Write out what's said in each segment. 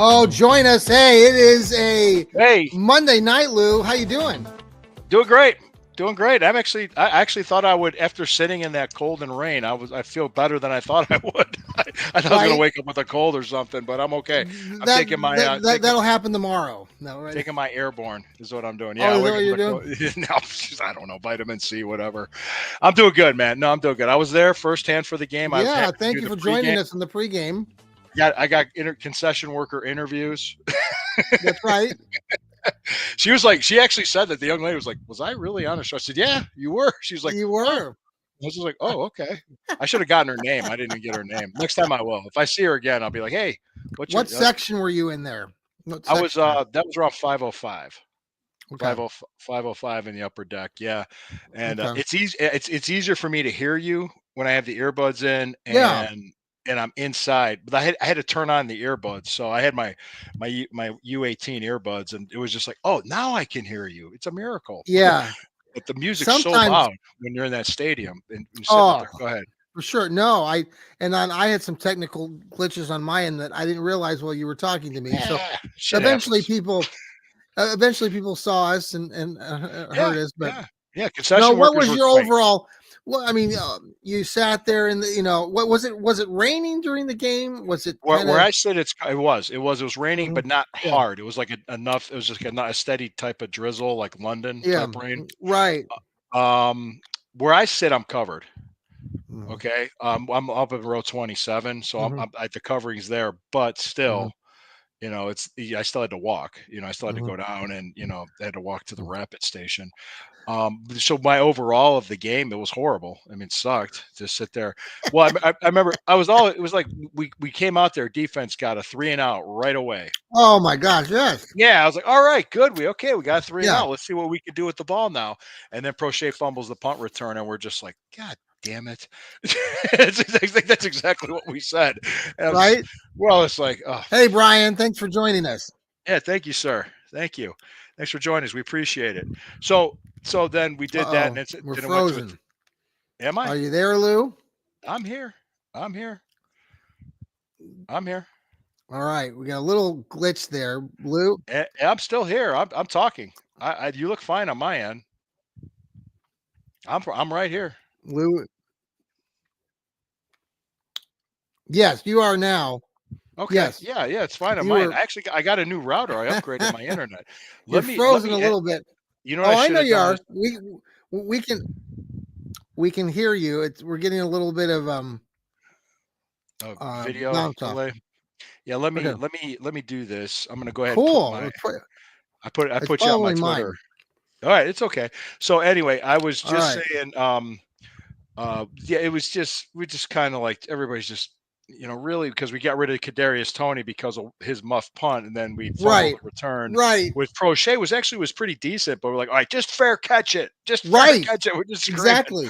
Oh, join us. Hey, it is a Hey, Monday night, Lou. How you doing? doing great. Doing great. I actually thought I would, after sitting in that cold and rain, I feel better than I thought I would. I thought I was going to Right? wake up with a cold or something, but I'm okay. I'm That taking my that'll happen tomorrow. No, right? taking my airborne is what I'm doing. Oh, Yeah, I is that wake what up you're with a doing? cold. No, I don't know, vitamin C, whatever. I'm doing good, man. No, I'm doing good. I was there firsthand for the game. I was Yeah. happy to Thank do you the for pregame. joining us in the pregame. I got concession worker interviews. That's right. She actually said that the young lady was like, "Was I really on a show?" I said, "Yeah, you were." She's like, You "Oh." were. I was just like, "Oh, okay." I should have gotten her name. I didn't even get her name. Next time I will. If I see her again, I'll be like, "Hey, what's your?" What section were you in there? What I was section? that was around 505. Okay. 505 in the upper deck, yeah, and Okay. it's easy. It's easier for me to hear you when I have the earbuds in Yeah. and I'm inside. But I had to turn on the earbuds, so I had my U18 earbuds, and it was just like, oh, now I can hear you. It's a miracle. Yeah. But the music's so Sometimes. loud when you're in that stadium and you're sitting up Oh, there. Go ahead. for sure. No, I had some technical glitches on my end that I didn't realize while you were talking to me. So Shit eventually, happens. people saw us and Yeah, heard us. But yeah, yeah. no, Concession what workers was were your great. overall? Well, I mean, you sat there and what was it? Was it raining during the game? Was it kind Where of? I sit, it was raining, but not Yeah, hard. It was like enough. It was just a steady type of drizzle, like London yeah, type rain. right. Um, where I sit, I'm covered. Hmm. Okay, I'm up in row 27, so Hmm. the covering's there, but Hmm. still, I still had to walk. I still had to Hmm. go down and I had to walk to the rapid station. So my overall of the game, it was horrible. I mean, it sucked to sit there. Well, I remember it was like we came out there, defense got a 3 and out right away. Oh my gosh! Yes. Yeah, I was like, all right, good. We got 3 and out. Yeah. Let's see what we can do with the ball now. And then Prochet fumbles the punt return, and we're just like, God damn it. That's exactly what we said. And I was just, Right. well, it's like, oh, Hey, Brian. Thanks for joining us. yeah, thank you, sir. Thank you. Thanks for joining us. We appreciate it. So then we Uh did that, and oh. We're then it went to a. frozen. Am I? Are you there, Lou? I'm here. I'm here. I'm here. All right. We got a little glitch there, Lou. I'm still here. I'm talking. You look fine on my end. I'm right here. Lou. Yes, you are now. Okay. Yes, Yeah, yeah, it's fine on you my end. were. Actually, I got a new router. I upgraded my internet. You're Let frozen me. a little bit. You know what I Oh, I should know have you done are. is We can hear you. We're getting a little bit of a video bounce off. delay. Yeah. Let me Okay, let me let me do this. I'm gonna go ahead and put cool. my. I It's put you on my probably Twitter. mine. All right, it's okay. So anyway, I was All just right. saying. Yeah, it was just we just kind of like everybody's just really because we got rid of Kadarius Tony because of his muff punt, and then we fumbled Right. the return Right. with Prochet was pretty decent, but we're like, all right, just fair catch it, just fair Right. catch it. We're just screaming, Exactly.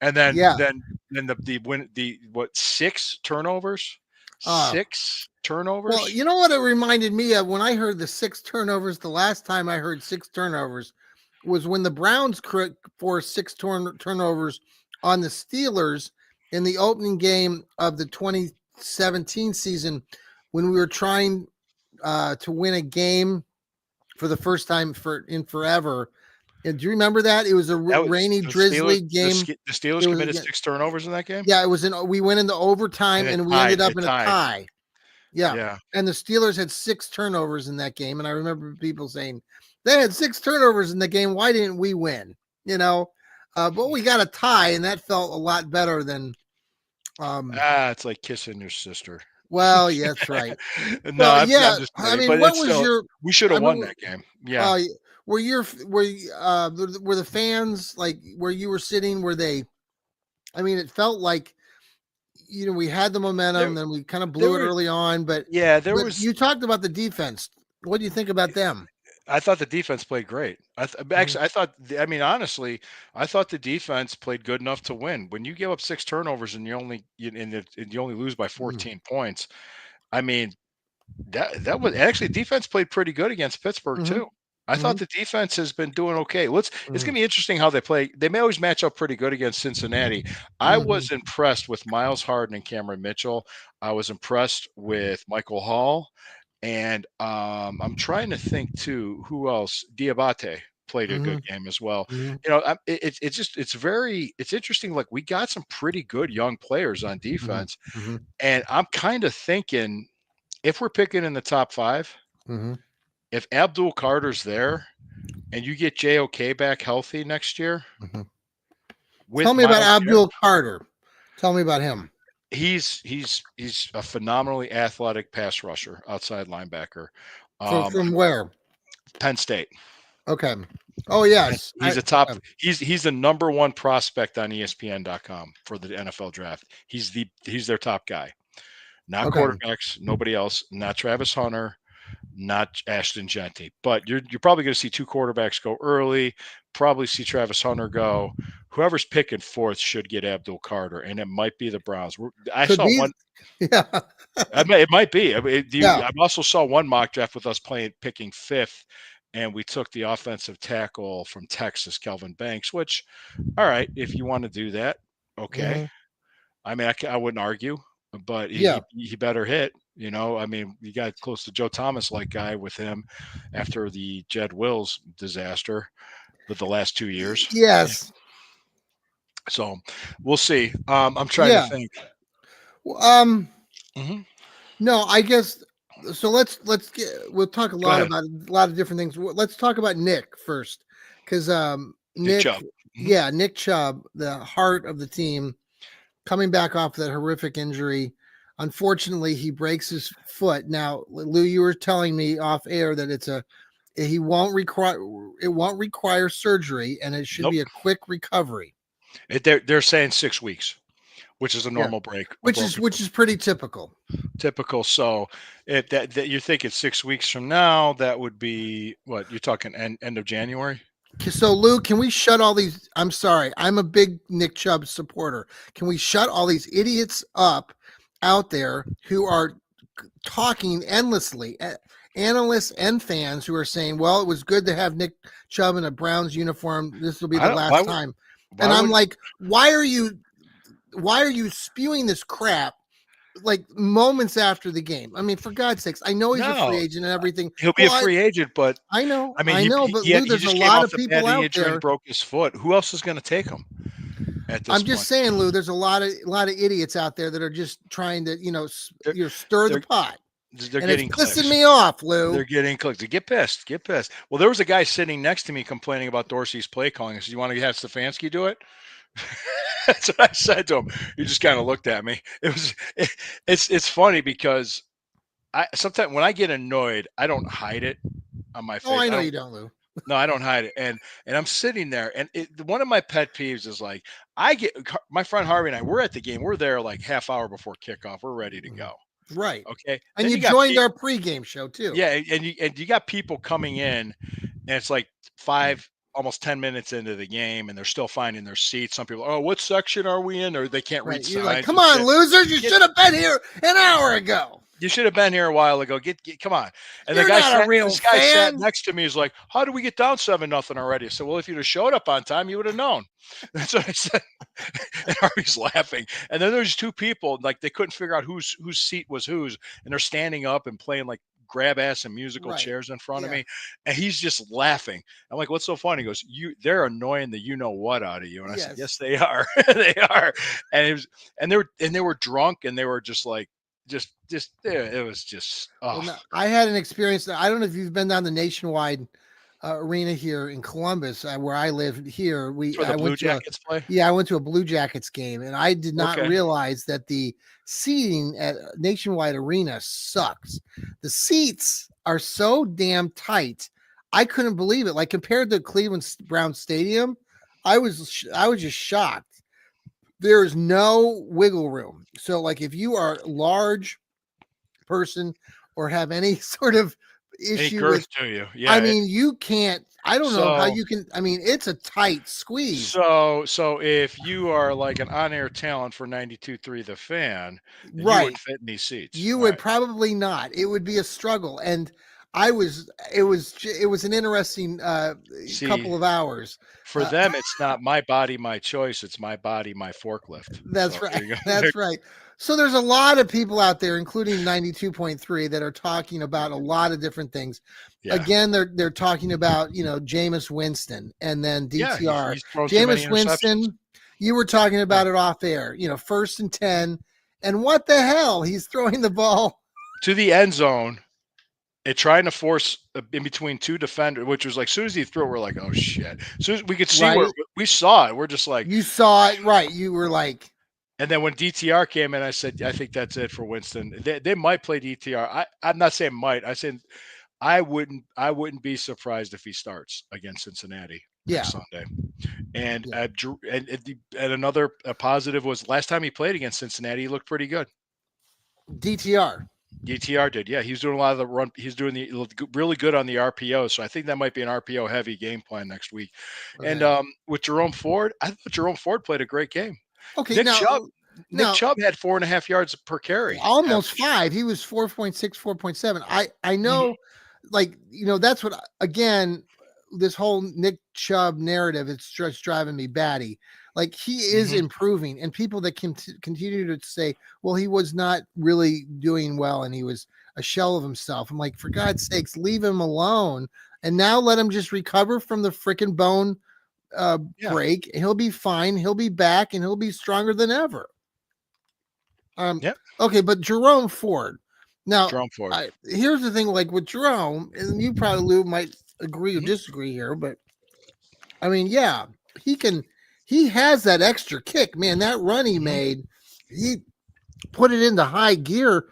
and Yeah. then the win the what six turnovers, Uh, six well, turnovers. you know what it reminded me of when I heard the six turnovers. The last time I heard six turnovers was when the Browns forced six turnovers on the Steelers in the opening game of the 2017 season when we were trying to win a game for the first time in forever. And do you remember that? It was a That was rainy, the Steelers. drizzly game. The It Steelers was committed again, six turnovers in that game, yeah, it was in. We went into overtime and and we ended up it in a tied. tie. Yeah. Yeah. And the Steelers had six turnovers in that game. And I remember people saying, they had six turnovers in the game. Why didn't we win? But we got a tie, and that felt a lot better than. It's like kissing your sister. Well, yeah, that's right. No, Well, I'm yeah. just I kidding, mean, but what it's was still your? we should I have won mean, that game. Yeah. uh, were the fans like where you were sitting? Were they? I mean, it felt like we had the There momentum, then we kind of there blew it were early on. But yeah, there was you talked about the defense. What do you think about them? I thought the defense played great. Mhm. Actually, I mean, honestly, I thought the defense played good enough to win. When you give up six turnovers and you only lose by Mhm. 14 points, I mean, that was actually defense played pretty good against Pittsburgh Mhm. too. I thought Mhm. the defense has been doing okay. It's Mhm. gonna be interesting how they play. They may always match up pretty good against Cincinnati. I Mhm. was impressed with Miles Harden and Cameron Mitchell. I was impressed with Michael Hall, And I'm trying to think too, who else? Diabate played a good Hmm. game as well. Hmm. It's just it's interesting. Like we got some pretty good young players on Hmm. defense, Hmm. and I'm kind of thinking if we're picking in the top five, Hmm. if Abdul Carter's there and you get JOK back healthy next year Hmm. Tell with me about Miles Garrett, Abdul Carter. Tell me about him. he's a phenomenally athletic pass rusher, outside linebacker. From where? Penn State. Okay. Oh And yes. he's a top. He's the number one prospect on ESPN.com for the NFL draft. He's their top guy. Not Okay. quarterbacks, nobody else. Not Travis Hunter, not Ashton Genty. But you're probably going to see two quarterbacks go early. Probably see Travis Hunter go. Whoever's picking fourth should get Abdul Carter, and it might be the Browns. I Could saw be. one. Yeah. It might be. I mean, Yeah. I also saw one mock draft with us picking fifth, and we took the offensive tackle from Texas, Kelvin Banks. Which, all right, if you want to do that, okay. Hmm. I mean, I wouldn't argue, but Yeah. he better hit. I mean, you got close to Joe Thomas like guy with him after the Jed Wills disaster with the last 2 years. Yeah. Yes. So we'll see. I'm trying to Yeah. think. Well, Hmm. no, I guess so. Let's get. We'll talk a Go lot ahead, about a lot of different things. Let's talk about Nick first, because Nick Nick, Chubb. Hmm. yeah, Nick Chubb, the heart of the team, coming back off that horrific injury. Unfortunately, he breaks his foot. Now, Lou, you were telling me off air that it won't require surgery, and it should Nope. be a quick recovery. They're saying 6 weeks, which is a Yeah, normal break, a which is broken which is pretty typical. typical. So if that you're thinking 6 weeks from now, that would be what you're talking end of January. So, Lou, can we shut all these? I'm sorry, I'm a big Nick Chubb supporter. Can we shut all these idiots up out there who are talking endlessly? Analysts and fans who are saying, "Well, it was good to have Nick Chubb in a Browns uniform. This will be I the don't. Why last would time." And why I'm would like, "Why are you spewing this crap?" Like moments after the game. I mean, for God's sakes, I know he's a free no? agent and everything. He'll be a Well, free agent, but I I I mean, know, but Lou, he there's a just came lot off of the bad people knee out injury and there. broke his foot. Who else is going to take him at this I'm just point? saying, Lou, there's a lot of idiots out there that are just trying to, They're stir the they're pot, they're and it's getting pissing clicks. me off, They're Lou. getting clicks. Get pissed. Get pissed. Well, there was a guy sitting next to me complaining about Dorsey's play calling. I said, "You want to have Stefanski do it?" That's what I said to him. He just kind of looked at me. It's funny because I sometimes when I get annoyed, I don't hide it on my Oh, face. I I know don't. you don't, Lou. No, I don't hide it. And I'm sitting there, and one of my pet peeves is like my friend Harvey and I. We're at the game. We're there like half hour before kickoff. We're ready to Mhm. go. Right, Okay. and Then you you got joined people. our pregame show too. Yeah, and you got people coming in, and it's like almost 10 minutes into the game, and they're still finding their seats. Some people, oh, what section are we in? Or they can't read Right, you're like, signs come and on, shit. losers! You Get should have been here an hour ago. You should have been here a while ago. Come on. And You're not a real this guy sat fan. next to me. Is like, how do we get down 7-0 already? I said, well, if you'd have showed up on time, you would have known. That's what I said. And Harvey's laughing. And then there's two people like they couldn't figure out whose seat was whose, and they're standing up and playing like grab ass and musical Right? chairs in front of Yeah. me, and he's just laughing. I'm like, what's so funny? He goes, they're annoying the you know what out of you. And I said, yes, Yes. they are. They are. And it was, and they were drunk, and they were just like just it was just Well, oh no, I had an experience. I don't know if you've been down the Nationwide arena here in Columbus, where I live here. that's where the Blue Jackets play. I went to a Blue Jackets game, and I did not Okay. realize that the seating at Nationwide Arena sucks. The seats are so damn tight. I couldn't believe it. Like compared to Cleveland Brown Stadium, I was just shocked. There is no wiggle room. So like if you are large person or have any sort of Any issue with, girth to you, I yeah. mean, you can't, I don't know how So you can, I mean, it's a tight squeeze. so if you are like an on-air talent for 92.3 The Fan, then you Right. wouldn't fit in these seats. You All would right. probably not. It would be a struggle. And it was an interesting See, couple of hours. for Uh, them, it's not my body, my choice. It's my body, my forklift. So That's right. there you go. That's right. So there's a lot of people out there, including 92.3, that are talking about a lot of different things. Yeah. Again, they're talking about, Jameis Winston and then Yeah. DTR. He's thrown too many Jameis interceptions. Winston, you were talking Yeah. about it off air, 1st and 10. And what the hell? He's throwing the ball. To the end zone and trying to force in between two defenders, which was like, as soon as he threw it, we're like, oh shit. As soon as we could see where Right? we saw it, we're just like, You saw it, right? You were like, and then when DTR came in, I said, I think that's it for Winston. They might play DTR. I'm not saying might. I said I wouldn't be surprised if he starts against Cincinnati yeah, next Sunday. And yeah, and another positive was last time he played against Cincinnati, he looked pretty good. DTR. DTR did, yeah. He was doing a lot of the run. He's doing really good on the RPO. So I think that might be an RPO heavy game plan next week. And Okay. with Jerome Ford, I thought Jerome Ford played a great game. Okay. Nick Chubb, Nick Now, Chubb had 4.5 yards per carry almost average. 5. He was 4.6, 4.7. I Mhm. know, like, that's what, again, this whole Nick Chubb narrative, it's just driving me batty. Like, he is Mhm. improving, and people that can continue to say, well, he was not really doing well and he was a shell of himself. I'm like, for God's sakes, leave him alone. And now let him just recover from the freaking bone Yeah. break. He'll be fine. He'll be back and he'll be stronger than ever. Yeah. Okay, but Jerome Ford. Now, Jerome Ford. here's the thing: like with Jerome, and you probably Lou might agree or Mhm. disagree here, but I mean, yeah, he can. He has that extra kick, man. That run he Mhm. made, he put it into high gear.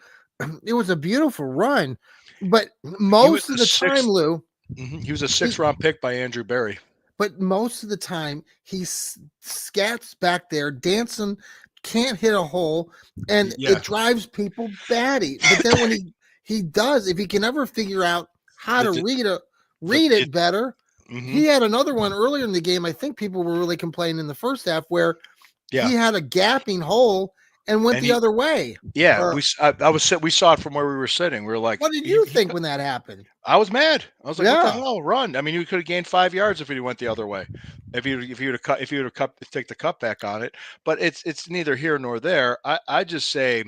It was a beautiful run, but He was most of a the time, sixth. Lou, He was a he 6th round pick by Andrew Berry. but most of the time he scats back there dancing, can't hit a hole, and Yeah. it drives people batty. But then when he does, if he can ever figure out how The, to the, the, read it, it better. mhm. He had another one earlier in the game. I think people were really complaining in the first half where he Yeah. had a gapping hole and went And the he, other way. yeah, Or we saw it from where we were sitting. We were like, what did you think when that happened? I was mad. I was like, "What the Yeah, hell? Run!" I mean, you could have gained 5 yards if he went the other way. If you would have take the cut back on it. But it's neither here nor there. I just say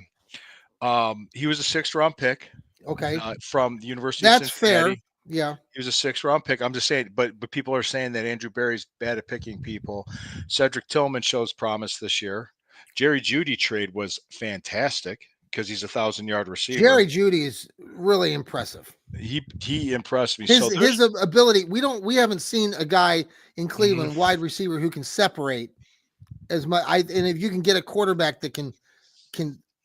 he was a 6th round pick okay, from the University of that's fair. Cincinnati. Yeah, He was a 6th round pick. I'm just saying, but people are saying that Andrew Berry's bad at picking people. Cedric Tillman shows promise this year. Jerry Judy trade was fantastic because he's a 1,000-yard receiver. Jerry Judy is really impressive. He impressed me. His So there's ability, we haven't seen a guy in mhm. Cleveland wide receiver who can separate as much. And if you can get a quarterback that can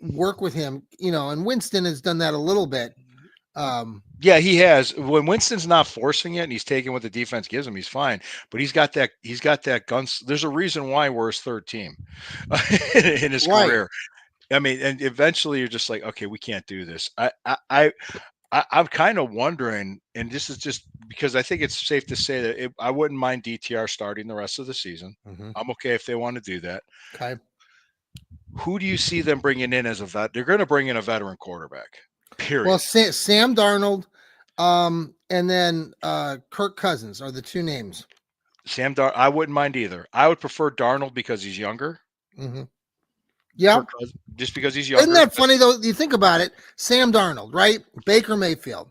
work with him, and Winston has done that a little bit. Yeah, he has. When Winston's not forcing it and he's taking what the defense gives him, he's fine. But he's got that guns. There's a reason why we're his third team in his Right. career. I mean, and eventually you're just like, okay, we can't do this. I'm kind of wondering, and this is just because I think it's safe to say that I wouldn't mind DTR starting the rest of the season. Mm-hmm. I'm okay if they want to do that. Okay. Who do you see them bringing in as a vet? They're going to bring in a veteran quarterback. Well, Period. Sam Darnold, and then Kirk Cousins are the two names. I wouldn't mind either. I would prefer Darnold because he's younger. Mm-hmm. Yeah. Just because he's Isn't younger. that funny though? You think about it. Sam Darnold, right? Baker Mayfield.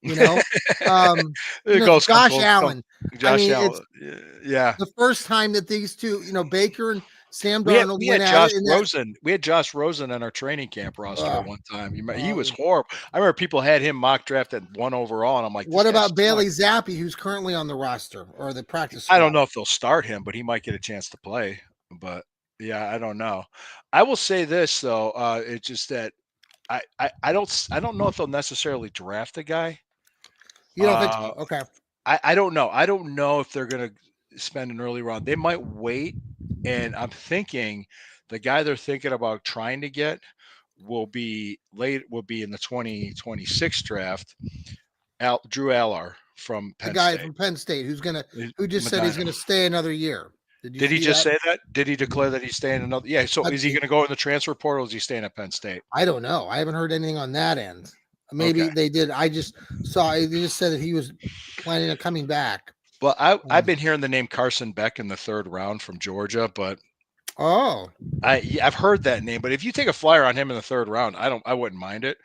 You know, um, It goes Josh Allen. I Josh mean, it's Allen. Yeah. the first time that these two, Baker and Sam We had Darnold we went had at Josh it, and that Rosen. We had Josh Rosen on our training camp roster uh, at one time. He uh, was horrible. I remember people had him mock drafted 1 overall, and I'm like, this what guy about Bailey sucks. Zappi, who's currently on the roster or the practice I don't squad? know if they'll start him, but he might get a chance to play. But yeah, I don't know. I will say this though, it's just that I don't know if they'll necessarily draft a guy. You don't think so? Uh, Okay. I don't know. I don't know if they're gonna spend an early round. They might wait, and I'm thinking the guy they're thinking about trying to get will be in the 2026 draft. Drew Aller from The Penn guy State. from Penn State who just said he's Medina. gonna stay another year. Did you Did he see just that? say that? Did he declare that he's staying another? Yeah. So is he He, going to go in the transfer portal? Or is he staying at Penn State? I don't know. I haven't heard anything on that end. Maybe Okay. they did. I just saw. They just said that he was planning on coming back. Well, I've Um, been hearing the name Carson Beck in the third round from Georgia, but oh, I've heard that name. But if you take a flyer on him in the third round, I wouldn't mind it.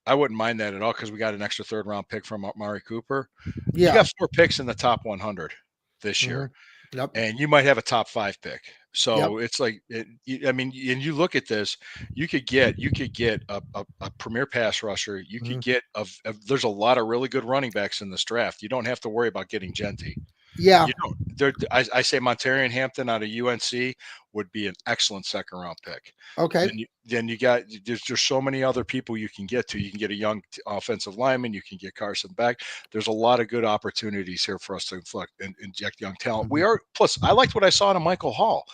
I wouldn't mind that at all because we got an extra third round pick from Mari Cooper. You yeah. got 4 picks in the top 100 this Hmm. year, Yep. and you might have a top 5 pick. Yep. So it's like, I mean, and you look at this, you could get a premier pass rusher. You could Hmm. get there's a lot of really good running backs in this draft. You don't have to worry about getting Genty. Yeah. You don't. I say Montarian Hampton out of UNC would be an excellent second round pick. Okay. Then you got there's just so many other people you can get to. You can get a young offensive lineman. You can get Carson back. There's a lot of good opportunities here for us to inflect and inject young talent. We Hmm. are plus. I liked what I saw in Michael Hall.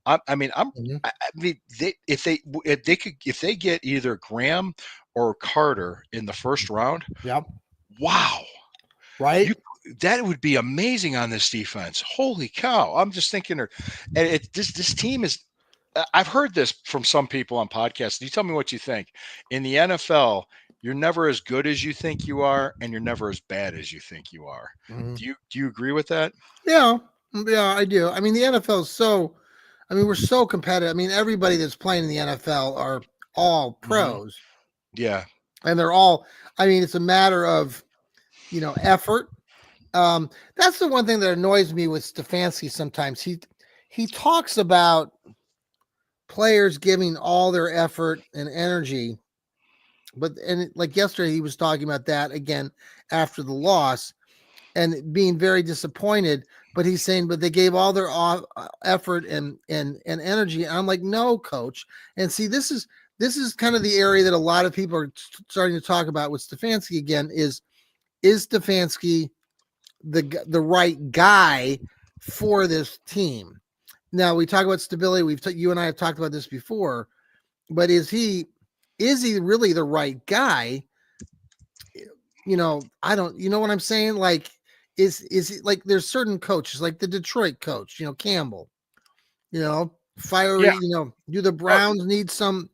I mean, Hmm. I mean, if they get either Graham or Carter in the first round, Yep. wow, you Right. that would be amazing on this defense. Holy cow! I'm just thinking, and this team is. I've heard this from some people on podcasts. You tell me what you think. In the NFL, you're never as good as you think you are, and you're never as bad as you think you are. Hmm. Do you agree with that? Yeah. Yeah, I do. I mean, the NFL is so. I mean, we're so competitive. I mean, everybody that's playing in the NFL are all Hmm. pros, Yeah. and they're all. I mean, it's a matter of effort. That's the one thing that annoys me with Stefanski. Sometimes he talks about players giving all their effort and energy, but like yesterday he was talking about that again after the loss and being very disappointed. But he's saying, but they gave all their effort and energy. And I'm like, no, coach. And see, this is kind of the area that a lot of people are starting to talk about with Stefanski again. Is Stefanski the right guy for this team? Now we talk about stability. You and I have talked about this before, but is he really the right guy? I don't. You know what I'm saying? Like, is it like there's certain coaches, like the Detroit coach, Campbell. Yeah. Fiery. Do the Oh, Browns need some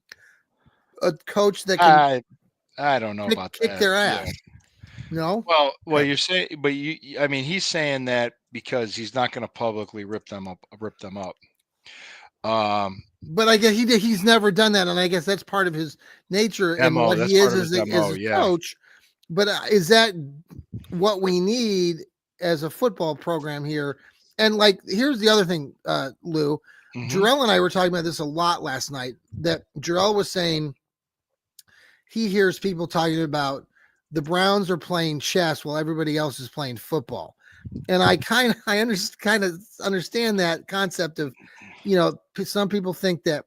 a coach that can I I don't know about kick that. their Yeah. ass? No. Well, Okay. you're saying, but I mean, he's saying that because he's not going to publicly rip them up, rip them up. Um, But I guess he's never done that, and I guess that's part of his nature and MO. what That's he part is of his as MO. a Yeah. coach. But is that what we need as a football program here? And like, here's the other thing, Lou. Hmm. Jarrell and I were talking about this a lot last night. That Jarrell was saying he hears people talking about the Browns are playing chess while everybody else is playing football. And kind of understand that concept of, some people think that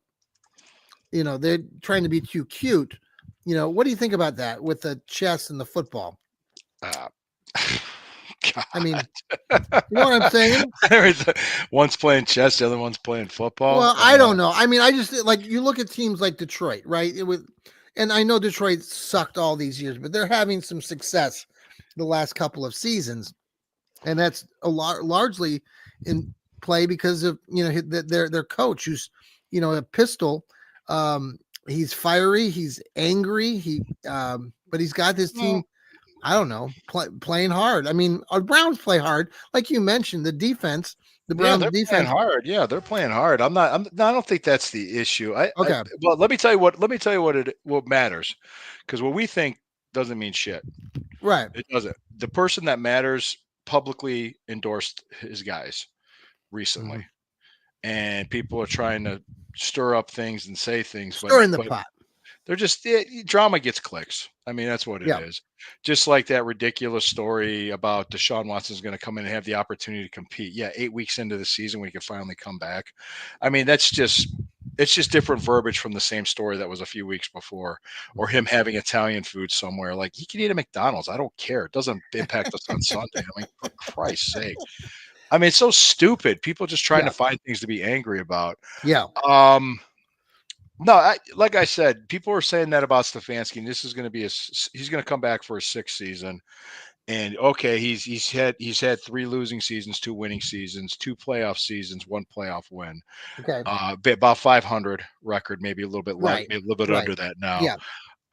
they're trying to be too cute. What do you think about that with the chess and the football? Uh, I mean, God. you know what I'm saying? One's playing chess, the other one's playing football. Well, I don't know. I mean, I just like you look at teams like Detroit, right? And I know Detroit sucked all these years, but they're having some success the last couple of seasons, and that's a lot largely in play because of their coach, who's a pistol. Um, he's fiery, he's angry, but he's got this Well, team. I don't know, playing hard. I mean, our Browns play hard, like you mentioned. The yeah, Browns they're playing defense. hard. Yeah, they're playing hard. I'm not. No, I don't think that's the issue. Okay, Well, let me tell you what. Let me tell you what matters, because what we think doesn't mean shit. right. It doesn't. The person that matters publicly endorsed his guys recently, Mm-hmm. and people are trying to stir up things and say things, but Stir in the but pot. they're just drama gets clicks. I mean, that's what it Yeah. is. Just like that ridiculous story about Deshaun Watson's going to come in and have the opportunity to compete. Yeah, 8 weeks into the season, we can finally come back. I mean, it's just different verbiage from the same story that was a few weeks before, or him having Italian food somewhere. Like he can eat at McDonald's. I don't care. It doesn't impact us on Sunday. I mean, for Christ's sake. I mean, it's so stupid. People just trying to Yeah. find things to be angry about. Yeah. Um, no, like I said, people are saying that about Stefanski. And this is going to be he's going to come back for a sixth season. And okay, he's had 3 losing seasons, 2 winning seasons, 2 playoff seasons, 1 playoff win. Okay. About 500 record, maybe a little bit light, Right. maybe a little bit Right. under that now. Yeah.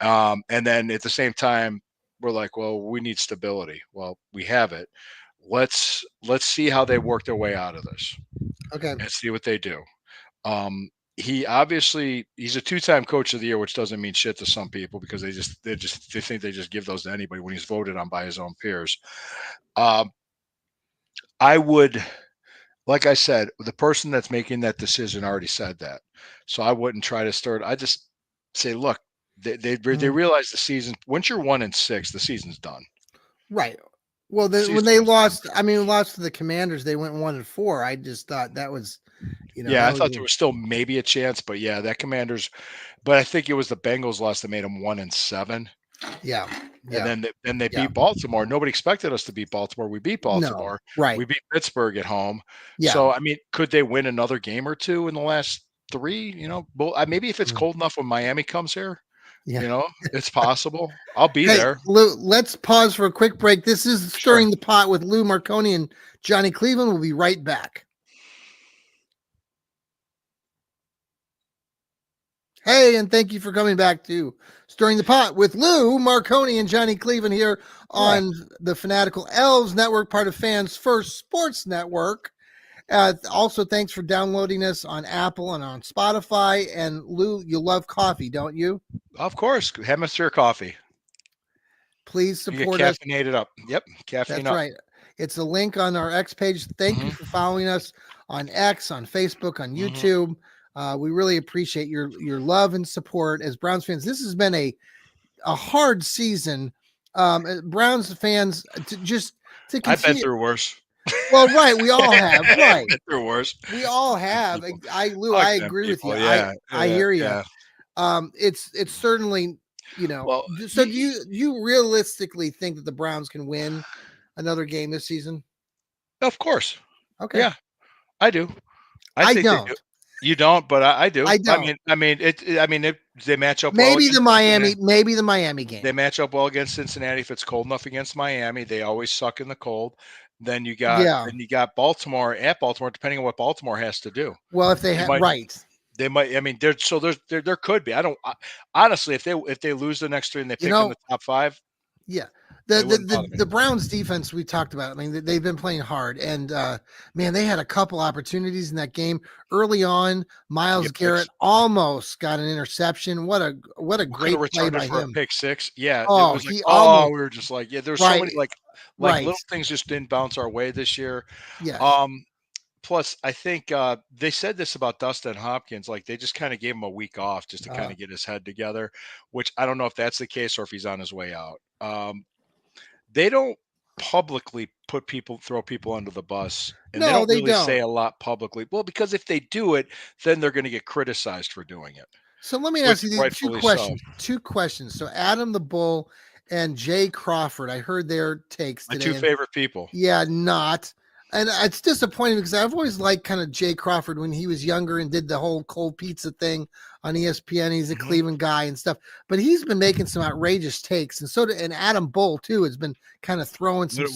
And then at the same time, we're like, well, we need stability. Well, we have it. Let's see how they work their way out of this Okay. and see what they do. He obviously he's a two-time coach of the year, which doesn't mean shit to some people because they think they just give those to anybody when he's voted on by his own peers. Um, I would, like I said, the person that's making that decision already said that, so I wouldn't try to start. I just say, look, they realize the season. Once you're 1-6, the season's done. Right. Well, then when Season they was done. lost, I mean, lost to the Commanders, they went 1-4. I just thought that was, Yeah, that I was thought there was still maybe a chance, but yeah, that Commanders. But I think it was the Bengals loss that made them 1-7. yeah, And yeah, then they yeah. beat Baltimore. Nobody expected us to beat Baltimore. We beat No, Baltimore. right. We beat Pittsburgh at home. Yeah. So I mean, could they win another game or two in the last three? Well, maybe if it's cold enough when Miami comes here, Yeah. it's possible. I'll be Hey, there. Lou, let's pause for a quick break. This is Sure. Stirring the Pot with Lou Marconi and Johnny Cleveland. We'll be right back. Hey, and thank you for coming back to Stirring the Pot with Lou Marconi and Johnny Cleveland here on the Fanatical Elves Network, part of Fans First Sports Network. Also, thanks for downloading us on Apple and on Spotify. And Lou, you love coffee, don't you? Of course. Hemisphere coffee. Please You get support us. caffeinated up. Yep. Caffeine That's up. right. It's a link on our X page. Thank you for following us on X, on Facebook, on YouTube. We really appreciate your love and support as Browns fans. This has been a hard season. Browns fans to continue. I've been through worse. Well, right, we all have. Right, I've been through worse. we all have. Lou, Fuck I them agree with you. people, yeah, I hear you. yeah. It's certainly Well, So do you realistically think that the Browns can win another game this season? Of course. Okay. Yeah, I do. I think they don't. do. You don't, but I do. I don't. They match up well Maybe against the Miami game. They match up well against Cincinnati if it's cold enough against Miami. They always suck in the cold. Then you got Baltimore at Baltimore, depending on what Baltimore has to do. Well, if they have They might. I mean, there could be. Honestly, if they lose the next three and they pick in the top five. Yeah. The Browns defense we talked about. I mean, they've been playing hard, and man, they had a couple opportunities in that game early on. Miles Garrett almost got an interception. What a great play by him. A pick six. Yeah. Oh, it was we were just like, yeah. There's so many like little things just didn't bounce our way this year. Yeah. Plus, I think they said this about Dustin Hopkins. Like they just kind of gave him a week off just to kind of get his head together. Which I don't know if that's the case or if he's on his way out. They don't publicly throw people under the bus, and they don't really say a lot publicly. Well, because if they do it, then they're going to get criticized for doing it. So let me ask you these two questions. Two questions. So Adam the Bull and Jay Crawford, I heard their takes today. My two favorite people. Yeah, not. And it's disappointing because I've always liked kind of Jay Crawford when he was younger and did the whole cold pizza thing on ESPN. He's a Cleveland guy and stuff, but he's been making some outrageous takes. And Adam Bull too has been kind of throwing some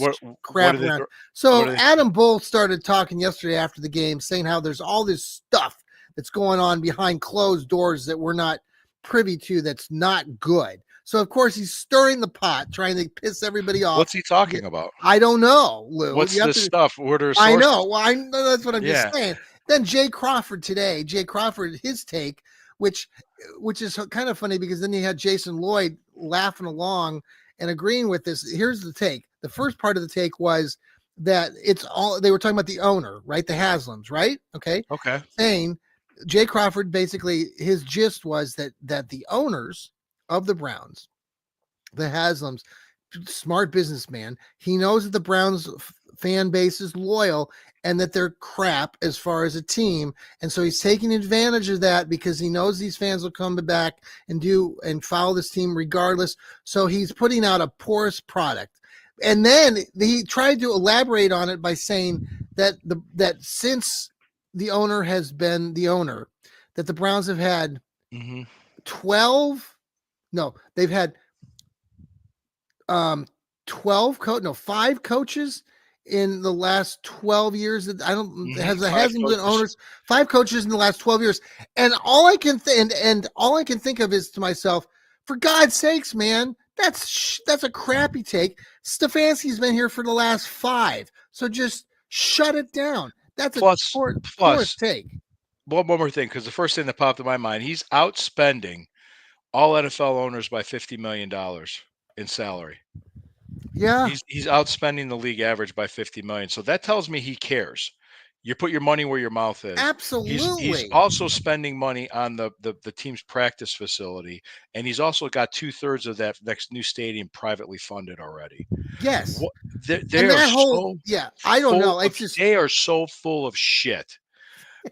crap around. So Adam Bull started talking yesterday after the game saying how there's all this stuff that's going on behind closed doors that we're not privy to that's not good. So, of course, he's stirring the pot, trying to piss everybody off. What's he talking about? I don't know, Lou. What's this stuff? What are sources? I know. Well, I know that's what I'm just saying. Then Jay Crawford, his take, which is kind of funny because then you had Jason Lloyd laughing along and agreeing with this. Here's the take. The first part of the take was that they were talking about the owner, right? The Haslams, right? Okay. Saying Jay Crawford, basically his gist was that the owners of the Browns, the Haslams, smart businessman. He knows that the Browns fan base is loyal and that they're crap as far as a team. And so he's taking advantage of that because he knows these fans will come back and follow this team regardless. So he's putting out a porous product. And then he tried to elaborate on it by saying that since the owner has been the owner, that the Browns have had 5 coaches in the last 12 years. That hasn't been owners. 5 coaches in the last 12 years. And all I can think of is to myself, For God's sakes, man, that's a crappy take. Stefanski's been here for the last 5, so just shut it down. That's a Plus, poorest plus take. one more thing, because the first thing that popped in my mind, he's outspending all NFL owners by $50 million in salary. Yeah, He's outspending the league average by 50 million. So that tells me he cares. You put your money where your mouth is. He's absolutely. also spending money on the team's practice facility, and he's also got 2/3 of that next new stadium privately funded already. Yes. What they And are that whole, so yeah, I don't full know. of It's just, they are so full of shit.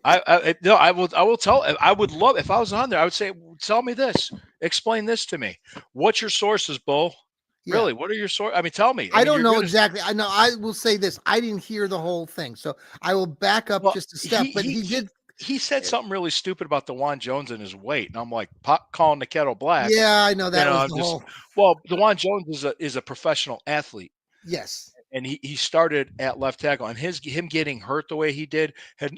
No, I will tell. I would love if I was on there. I would say, tell me this, explain this to me. What's your sources, Bull? yeah. Really, what are your sources? I mean, tell me. I I mean, don't you're know gonna. exactly. I know. I will say this. I didn't hear the whole thing, so I will back up Well, just a step. he But he he he did. he said something really stupid about DeJuan Jones and his weight, and I'm like, pot calling the kettle black. Yeah, I know You that know, was I'm the just whole. well, DeJuan Jones is a professional athlete, Yes, and he started at left tackle, and him getting hurt the way he did had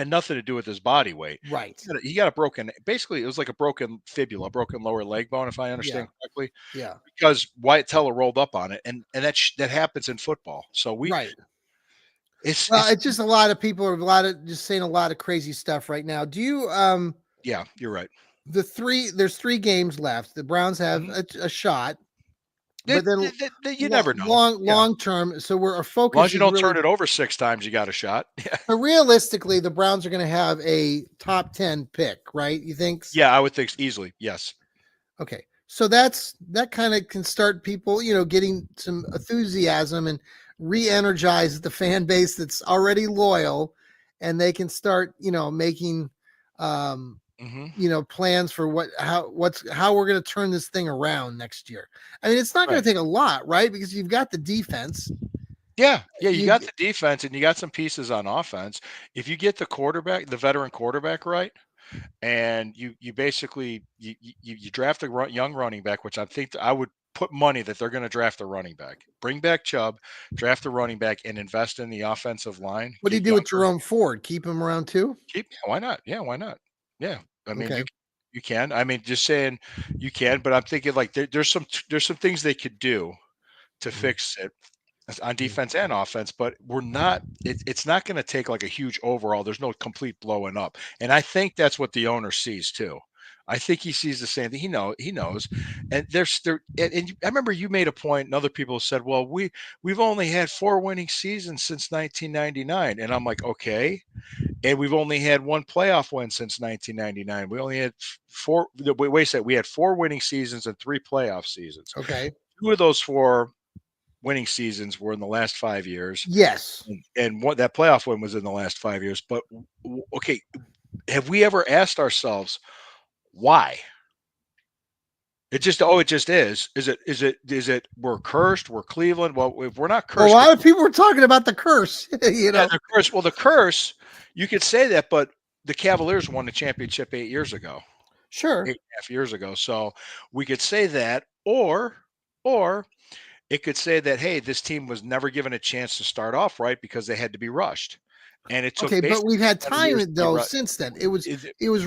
nothing to do with his body weight. right. He got a broken, basically, it was like a broken fibula, a broken lower leg bone, if I Yeah, understand correctly, yeah, because Wyatt Teller rolled up on it, and that happens in football. So right. Well, it's it's just a lot of people are a lot of just saying a lot of crazy stuff right now. Do you yeah, you're right. there's 3 games left. The Browns have Mhm. a shot, but That, then you never know. Yeah, long term. So our as long as focus you is don't really. turn it over 6 times, you got a shot. Yeah, So realistically, the Browns are going to have a top 10 pick, right? You think? yeah, I would think easily. Yes. Okay. So that kind of can start people, getting some enthusiasm and re-energize the fan base that's already loyal, and they can start, making um Hmm. plans for how we're going to turn this thing around next year. I mean, it's not going Right. to take a lot, right? Because you've got the defense. Yeah, yeah, you You got the defense and you got some pieces on offense. If you get the quarterback, the veteran quarterback right, and you basically you draft a young running back, which I think I would put money that they're going to draft a running back. Bring back Chubb, draft a running back, and invest in the offensive line. What do you Get do with younger. Jerome Ford? Keep him around too? Keep. Why not? Yeah, why not? Yeah, I mean Okay. you can. I mean, just saying you can, but I'm thinking like there's some things they could do to Mhm. fix it on Mhm. defense and offense, but it's not going to take like a huge overall. There's no complete blowing up. And I think that's what the owner sees too. I think he sees the same thing. He knows. And I remember you made a point and other people said, well, we've only had 4 winning seasons since 1999. And I'm like, okay. And we've only had one playoff win since 1999. We only had wait a second, we had 4 winning seasons and 3 playoff seasons. Okay. 2 of those 4 winning seasons were in the last 5 years, Yes. and what that playoff win was in the last 5 years. But okay, have we ever asked ourselves why? It just is. Is it we're cursed? We're Cleveland. Well, if we're not Well, a cursed, lot of people were talking about the curse, yeah, the curse. Well, the curse, you could say that, but the Cavaliers won the championship 8 years ago, Sure. 8.5 years ago. So we could say that, or it could say that, hey, this team was never given a chance to start off right because they had to be rushed, and it took Okay, but basically we've had 20 years time to be though rushed. since then. It was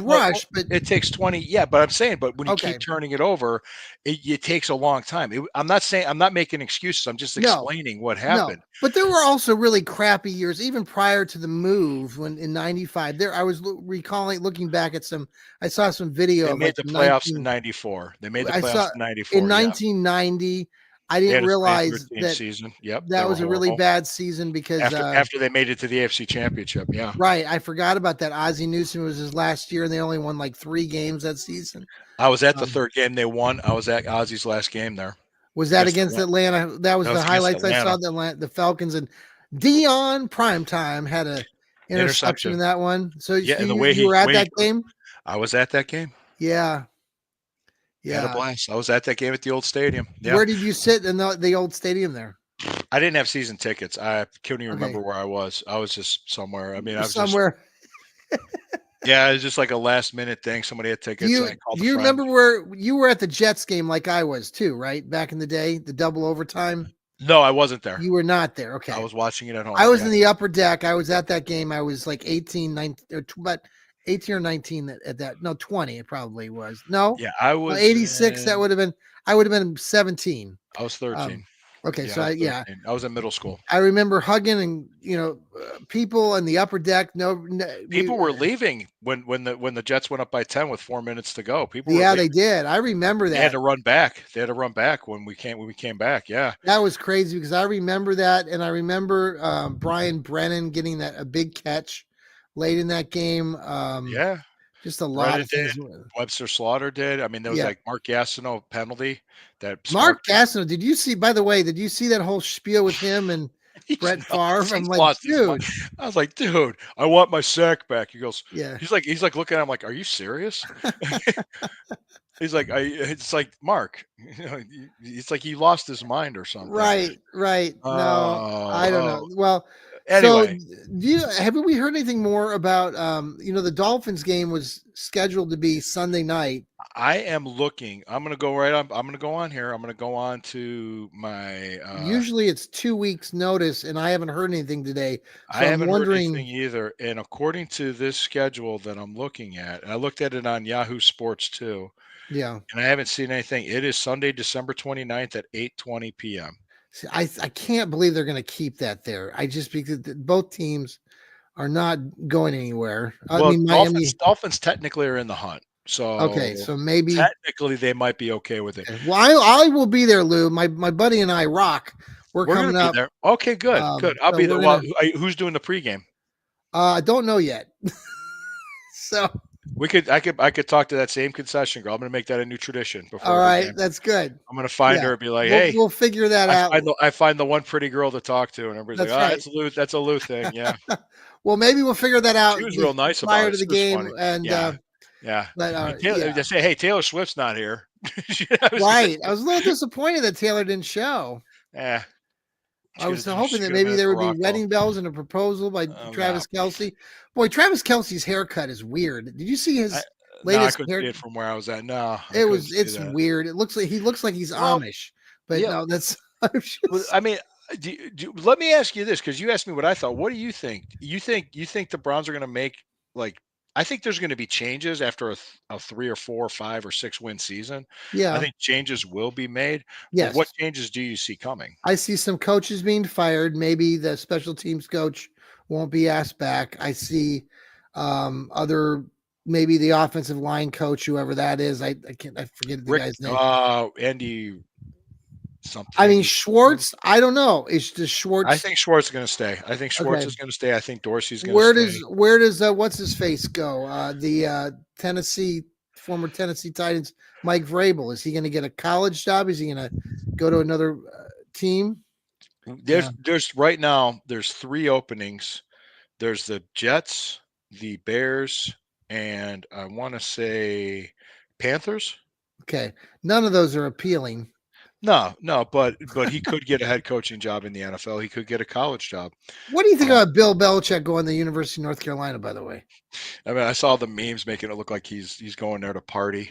Well, rushed, but it takes 20, yeah, but I'm saying, but when you okay. keep turning it over, it takes a long time. I'm not making excuses. I'm just No, explaining what no. happened. But there were also really crappy years, even prior to the move when in '95. There, I was recalling, looking back at some. I saw some video They of made like the the playoffs in 19. '94. They made the I saw playoffs in in '94. Yeah, 1990. I they didn't had a realize 2013 that season. Yep, they that were was a really horrible. bad season because After they made it to the AFC Championship. Yeah, right, I forgot about that. Ozzie Newsome was his last year, and they only won like 3 games that season. I was at the Um, third game they won. I was at Ozzy's last game there Was that against against Atlanta. Atlanta? That was That the was against highlights I saw. Atlanta. The Falcons and Dion Primetime had a interception in Interception. that one. So Yeah, and the you were at way he that game? I was at that game. Yeah, Had a yeah. blast. I was at that game at the old stadium. Yeah. Where did you sit in the old stadium there? I didn't have season tickets. I couldn't even Okay, remember where I was. I was just somewhere. I mean, I was just somewhere. yeah, it was just like a last minute thing. Somebody had Do tickets and you I called do a you friend. remember where you were at the Jets game like I was too? Right back in the day, the double overtime. No, I wasn't there. You were not there. I Okay. was watching it at home. I was Yeah. in the upper deck. I was at that game. I was like 18, 19, but 18 or 19 at that. No, 20 it probably was. No, Yeah, I was 86. That in would have been. I would have been 17. I was Um, 13. okay, Yeah, so I was yeah, 13. I was in middle school. I remember hugging and people in the upper deck. We People were leaving when the Jets went up by 10 with 4 minutes to go. People were yeah they leaving. did. I remember They had that. to run back. They had to run back when we came back. Yeah. That was crazy because I remember that, and I remember Brian Brennan getting a big catch late in that game. Yeah. Just a lot Brennan of did. things. Webster Slaughter did. I mean, there was Yeah, like Mark Gastineau penalty that Mark sparked it. Gastineau. Did you see? By the way, did you see that whole spiel with him and He's Brett nuts. Favre? I'm He's like, lost his mind. dude. I was like, dude, I want my sack back. He goes, Yeah. he's like looking at him like, are you serious? He's like, it's like Mark. It's like he lost his mind or something. Right, right. No, I don't Oh, know. Well, so anyway, do you haven't we heard anything more about the Dolphins game was scheduled to be Sunday night. I am looking. I'm gonna go right on. I'm gonna go on here. I'm gonna go on to my. Usually it's 2 weeks notice, and I haven't heard anything today. I So I'm haven't heard anything wondering, either. And according to this schedule that I'm looking at, and I looked at it on Yahoo Sports too, yeah. and I haven't seen anything. It is Sunday, December 29th at 8:20 p.m. See, I can't believe they're gonna keep that there. I just because both teams are not going anywhere. I Well, mean Dolphins Miami. Dolphins technically are in the hunt, Okay, so so maybe technically they might be okay with it. okay. Well, I will be there, Lou. My buddy and I rock. We're We're gonna coming be up. there. Okay, good, good. I'll So be there. we're Well, gonna who's doing the pregame? I don't know yet. So I could talk to that same concession girl. I'm gonna make that a new tradition before all every right, game. that's good. I'm gonna find Yeah. her and be like, We'll "Hey, we'll figure that I out. find the one pretty girl to talk to," and everybody's like, That's "Ah, right. that's Lou. That's a Lou thing." Yeah, Well, maybe we'll figure that she out was real nice about prior it. to the She was game funny. and Yeah, yeah. but And Taylor, yeah. they say, "Hey, Taylor Swift's not here." I was gonna Right. I was a little disappointed that Taylor didn't show. Yeah, I was she hoping that could have been maybe at there the would be Rock Hall. wedding bells and a proposal by No, Travis Kelsey. Boy, Travis Kelsey's haircut is weird. Did you see I his no, I latest couldn't hair? see it from where I was at. No, I couldn't see It's that. weird. It looks like he looks like he's Well, Amish, but yeah. no, that's I'm Well, just I mean, let me ask you this because you asked me what I thought. What do you think? You think the Browns are going to make like? I think there's going to be changes after a 3 or 4 or 5 or 6 win season. I yeah, think changes will be made, but what yes. changes do you see coming? I see some coaches being fired. Maybe the special teams coach won't be asked back. I see other maybe the offensive line coach, whoever that is. I can't I forget the Rick, guy's name. Andy, something, I mean Andy. Schwartz. I don't know. It's just I Schwartz. think Schwartz is going to stay. I think Schwartz Okay. is going to stay. I think Dorsey's going to stay. Where does what's his face go? The Tennessee former Tennessee Titans Mike Vrabel. Is he going to get a college job? Is he going to go to another team? Yeah. There's right now. There's 3 openings. There's the Jets, the Bears, and I want to say Panthers. Okay. None of those are appealing. No, no, but he could get a head coaching job in the NFL. He could get a college job. What do you think Uh, about Bill Belichick going to the University of North Carolina, by the way? I mean, I saw the memes making it look like he's going there to party,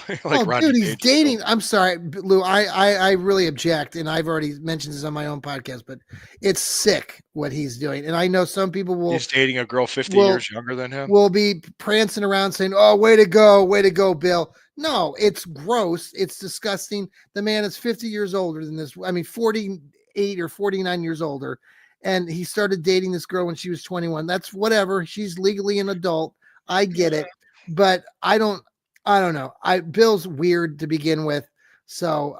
like Oh, Rodney dude, he's Dangerfield. dating. I'm sorry, Lou. I really object, and I've already mentioned this on my own podcast, but it's sick what he's doing. And I know some people He's dating a girl 50 will years younger than him. will be prancing around saying, "Oh, way to go, Bill." No, it's gross. It's disgusting. The man is 50 years older than this. I mean, 48 or 49 years older. And he started dating this girl when she was 21. That's whatever. She's legally an adult. I get it. But I don't know. Bill's weird to begin with. So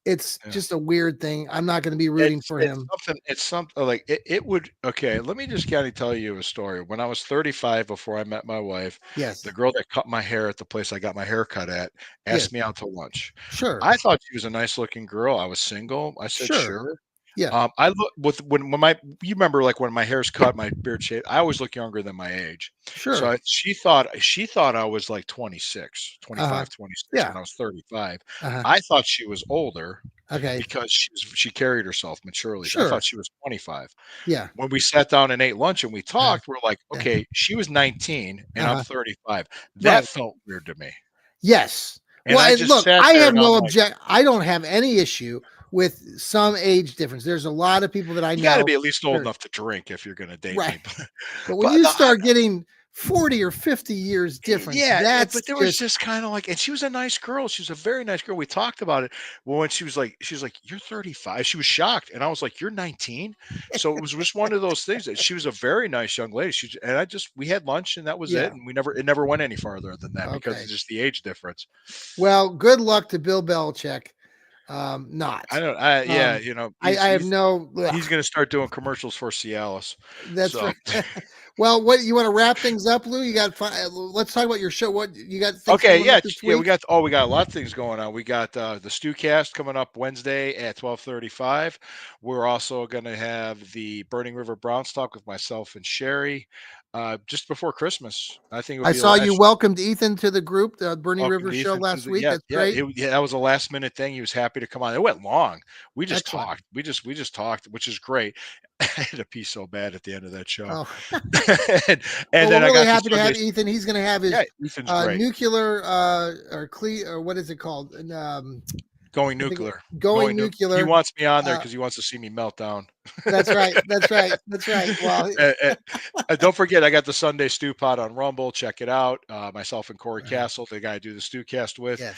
it's Yeah. just a weird thing. I'm not going to be rooting for It's him. something. It's something like it would. Okay, let me just kind of tell you a story. When I was 35, before I met my wife, the Yes. girl that cut my hair at the place I got my hair cut at Yes. asked me out to lunch. Sure. I thought she was a nice looking girl. I was single. I said Sure. sure. Yeah. I look with when my you remember like when my hair's cut, my beard shaved. I always look younger than my age. So Sure. she thought I was like 26, Uh-huh. 25, 26 Yeah. when I was 35. Uh-huh. I thought she was older Okay. because she carried herself maturely. I Sure. thought she was 25. Yeah. When we sat down and ate lunch and we Uh-huh. talked, we're like, Yeah. okay, she was 19 and I'm Uh-huh. 35. That Right. felt weird to me. Yes. And Well, I and just look, sat I there have and I'm no like, object. I don't have any issue with some age difference. There's a lot of people that I you got to know. be at least old Sure. enough to drink if you're going to date Right. me. But when But you no, start getting 40 or 50 years difference. Yeah, That's but there was just just kind of like, and she was a nice girl. She was a very nice girl. We talked about it. Well, when she was like, "You're 35." She was shocked, and I was like, "You're 19." So it was just one of those things that she was a very nice young lady. And we had lunch, and that was yeah. it. And it never went any farther than that because Okay. of just the age difference. Well, good luck to Bill Belichick. Not. I don't, yeah, Um, I have no. he's Ugh, going to start doing commercials for Cialis. that's So. right. Well, what you want to wrap things up, Lou? You got. Let's talk about your show. What you got things Okay, coming yeah, up this yeah, week? we got a lot of things going on. We got the Stewcast coming up Wednesday at 12:35. We're also going to have the Burning River Browns talk with myself and Sherry just before Christmas. I think it'll I be a saw you last welcomed Ethan to the group, the Bernie welcome River to show Ethan to last the week. That's great. that was a last minute thing. He was happy to come on. It went long. We just Excellent. talked. We just talked, which is great. I had to pee so bad at the end of that show. Oh, and, well, then we're I really got the happy to have Sundays. Ethan. He's going to have his Yeah, Ethan's great. nuclear or what is it called? And, Going I think nuclear. going He nuclear. wants me on there Uh, because he wants to see me melt down. that's right. That's right. That's right. Well, Uh, uh, don't forget, I got the Sunday Stew Pod on Rumble. Check it out. Myself and Corey Castle, the guy I do the Stewcast with. yes.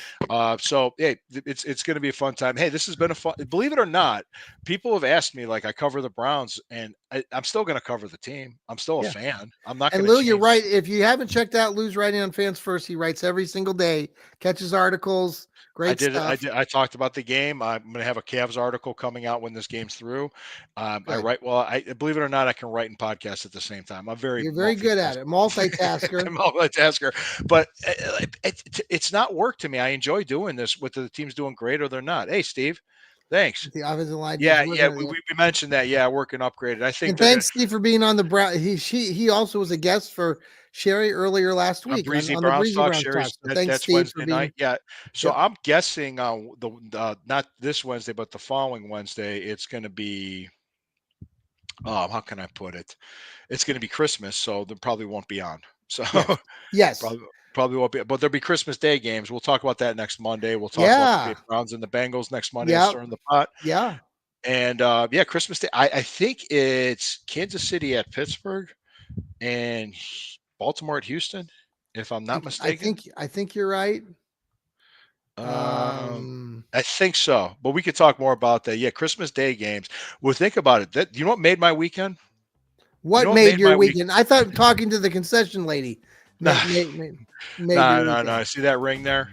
So hey, it's going to be a fun time. Hey, this has been a fun. Believe it or not, people have asked me like I cover the Browns, and I'm still going to cover the team. I'm still a Yeah. fan. I'm not And going to Lou, you're change. right. If you haven't checked out Lou's writing on Fans First, he writes every single day, catches articles, I great did it. stuff. I talked about the game. I'm going to have a Cavs article coming out when this game's through. I Good. write well. I believe it or not, I can write and podcast at the same time. I'm very You're very good at it. Multitasker. I'm a multitasker, but it's not work to me. I enjoy doing this, whether the team's doing great or they're not. Hey, Steve, thanks. The offensive line needs Yeah, work yeah, on it. we mentioned that. Yeah, working upgraded. I think And they're going thanks, Steve, for being on the Brown. He also was a guest for Sherry earlier last to week Breezy on the Browns Breezy talk. Browns talk. Sherry's So thanks, that's Steve, for Wednesday being. night. Yeah, so Yep. I'm guessing not this Wednesday, but the following Wednesday, it's going to be. How can I put it? It's going to be Christmas, so there probably won't be on. So Yes. Yes. probably won't be, but there'll be Christmas Day games. We'll talk about that next Monday. We'll talk about the Yeah. Browns and the Bengals next Monday and Yeah. stir in the pot. Yeah. And yeah, Christmas Day. I think it's Kansas City at Pittsburgh and Baltimore at Houston, if I'm not mistaken. I think you're right. Um, I think so, but we could talk more about that. Yeah, Christmas Day games. Well, think about it. You know what made my weekend? You What know what made made your my week? weekend? I thought talking to the concession lady No, made your no. weekend. See that ring there?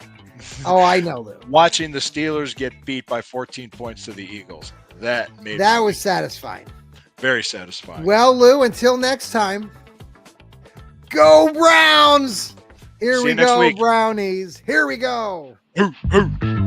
Oh, I know, Lou. Watching the Steelers get beat by 14 points to the Eagles. That made That my was week satisfying. very satisfying. Well, Lou, until next time, go Browns! Here See we you next go, week. Brownies. Here we go. Hoo, hoo.